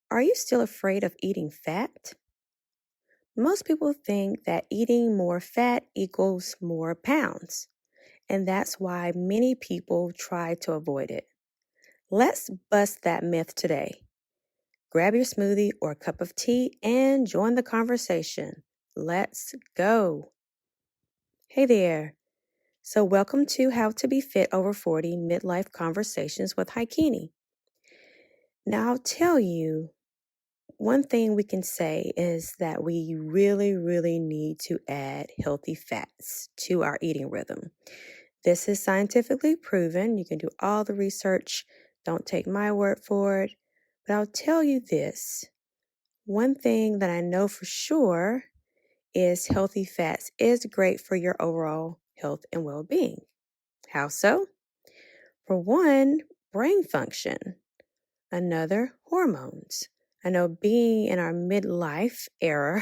Are you still afraid of eating fat? Most people think that eating more fat equals more pounds, and that's why many people try to avoid it. Let's bust that myth today. Grab your smoothie or cup of tea and join the conversation. Let's go. Hey there. So, welcome to How to Be Fit Over 40 Midlife Conversations with Hicunni. Now, I'll tell you, one thing we can say is that we really need to add healthy fats to our eating rhythm. This is scientifically proven. You can do all the research. Don't take my word for it. But I'll tell you this. One thing that I know for sure is healthy fats is great for your overall health and well-being. How so? For one, brain function. Another, hormones. I know being in our midlife era,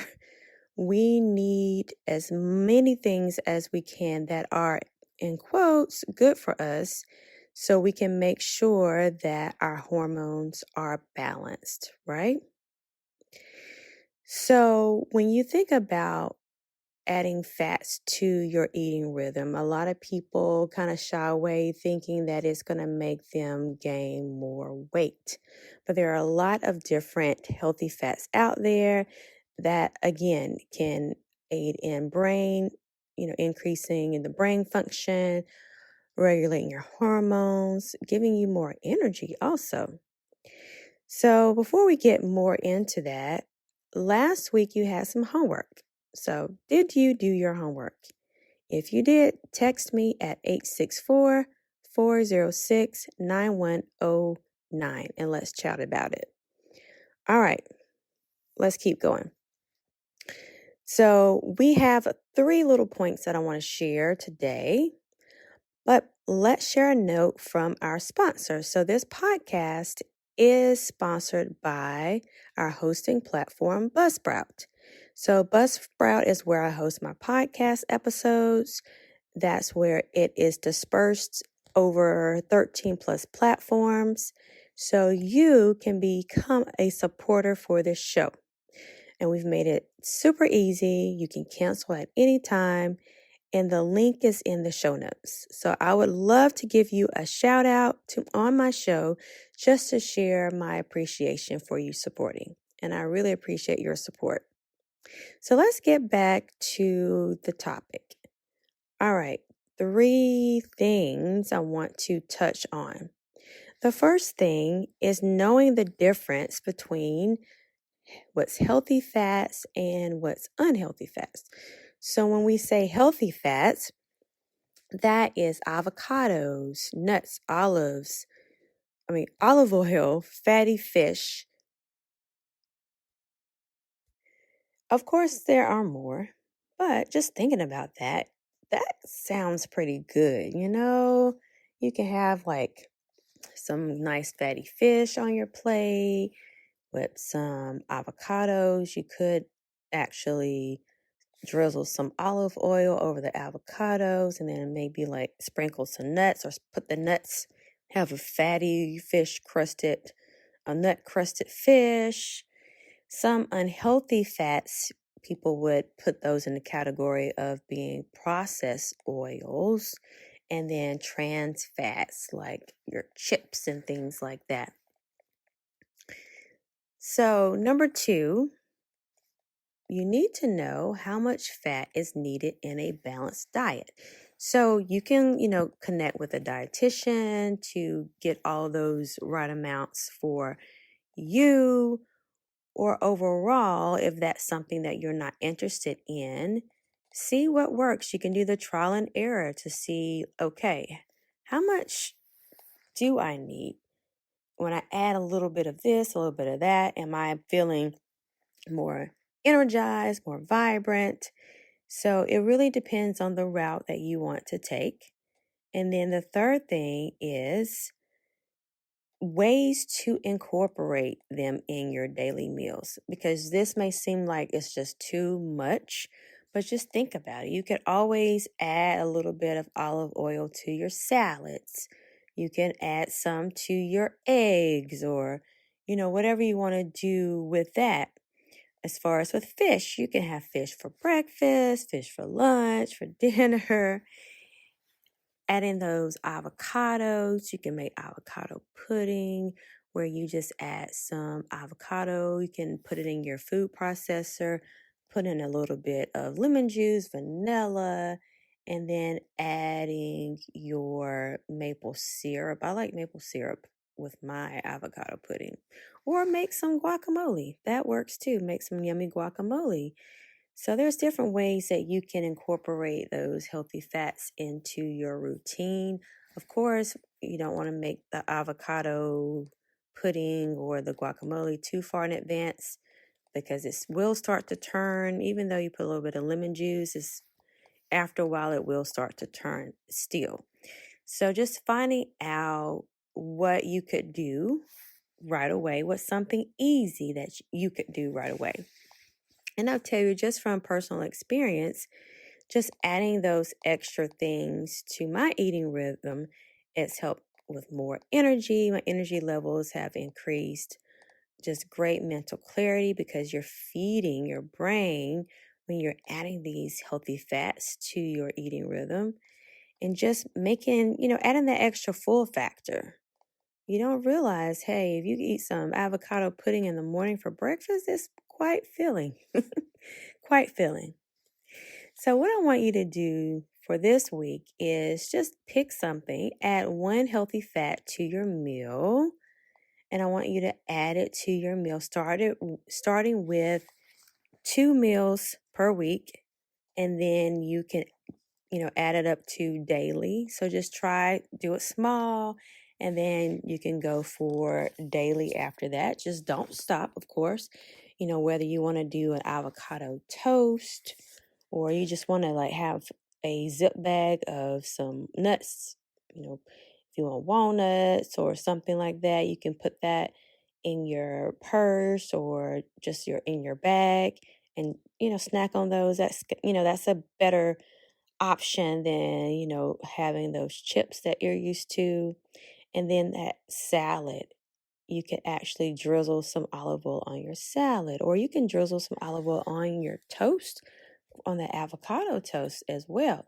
we need as many things as we can that are, in quotes, good for us so we can make sure that our hormones are balanced, right? So when you think about adding fats to your eating rhythm, a lot of people kind of shy away thinking that it's going to make them gain more weight. But there are a lot of different healthy fats out there that, again, can aid in brain, increasing in the brain function, regulating your hormones, giving you more energy also. So before we get more into that, last week you had some homework. So did you do your homework? If you did, text me at 864-406-9109 and let's chat about it. All right, let's keep going. So we have 3 little points that I want to share today, but let's share a note from our sponsor. So this podcast is sponsored by our hosting platform, Buzzsprout. So Buzzsprout is where I host my podcast episodes. That's where it is dispersed over 13 plus platforms. So you can become a supporter for this show. And we've made it super easy. You can cancel at any time. And the link is in the show notes. So I would love to give you a shout out on my show just to share my appreciation for you supporting. And I really appreciate your support. So let's get back to the topic. All right, 3 things I want to touch on. The first thing is knowing the difference between what's healthy fats and what's unhealthy fats. So when we say healthy fats, that is avocados, nuts, olive oil, fatty fish. Of course, there are more, but just thinking about that sounds pretty good. You can have like some nice fatty fish on your plate with some avocados. You could actually drizzle some olive oil over the avocados and then maybe like sprinkle some nuts or put the nuts, have a fatty fish a nut crusted fish. Some unhealthy fats, people would put those in the category of being processed oils and then trans fats like your chips and things like that. So number 2, you need to know how much fat is needed in a balanced diet. So you can, connect with a dietitian to get all those right amounts for you, or overall, if that's something that you're not interested in, see what works. You can do the trial and error to see, okay, how much do I need? When I add a little bit of this, a little bit of that, am I feeling more energized, more vibrant? So it really depends on the route that you want to take. And then the third thing is ways to incorporate them in your daily meals, because this may seem like it's just too much, but just think about it. You can always add a little bit of olive oil to your salads. You can add some to your eggs or whatever you want to do with that. As far as with fish, you can have fish for breakfast, fish for lunch, for dinner. Add in those avocados. You can make avocado pudding where you just add some avocado. You can put it in your food processor, put in a little bit of lemon juice, vanilla, and then adding your maple syrup. I like maple syrup with my avocado pudding. Or make some guacamole. That works too. Make some yummy guacamole. So there's different ways that you can incorporate those healthy fats into your routine. Of course, you don't want to make the avocado pudding or the guacamole too far in advance because it will start to turn, even though you put a little bit of lemon juice, after a while it will start to turn still. So just finding out what you could do right away, what's something easy that you could do right away. And I'll tell you, just from personal experience, just adding those extra things to my eating rhythm, it's helped with more energy. My energy levels have increased. Just great mental clarity because you're feeding your brain when you're adding these healthy fats to your eating rhythm and just making, adding that extra full factor. You don't realize, hey, if you eat some avocado pudding in the morning for breakfast, it's quite filling. Quite filling. So, what I want you to do for this week is just pick something, add one healthy fat to your meal, and I want you to add it to your meal, starting with 2 meals per week, and then you can add it up to daily. So just do it small, and then you can go for daily after that. Just don't stop, of course. Whether you want to do an avocado toast or you just want to have a zip bag of some nuts, if you want walnuts or something like that, you can put that in your purse or just in your bag and snack on those. That's a better option than, having those chips that you're used to. And then that salad, you can actually drizzle some olive oil on your salad, or you can drizzle some olive oil on your toast, on the avocado toast as well.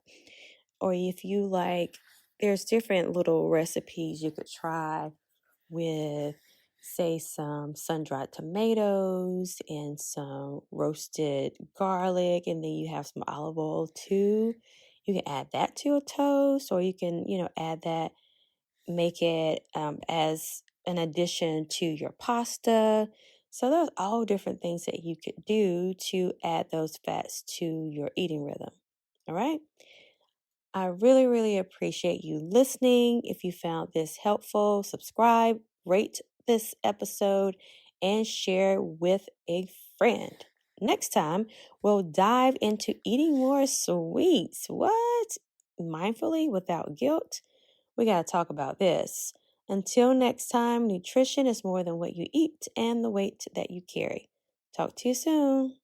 Or if you like, there's different little recipes you could try with, say, some sun-dried tomatoes and some roasted garlic, and then you have some olive oil too. You can add that to a toast, or you can, add that, make it as an addition to your pasta. So there's all different things that you could do to add those fats to your eating rhythm. All right. I really, really appreciate you listening. If you found this helpful, subscribe, rate this episode, and share with a friend. Next time, we'll dive into eating more sweets. What? Mindfully, without guilt? We got to talk about this. Until next time, nutrition is more than what you eat and the weight that you carry. Talk to you soon.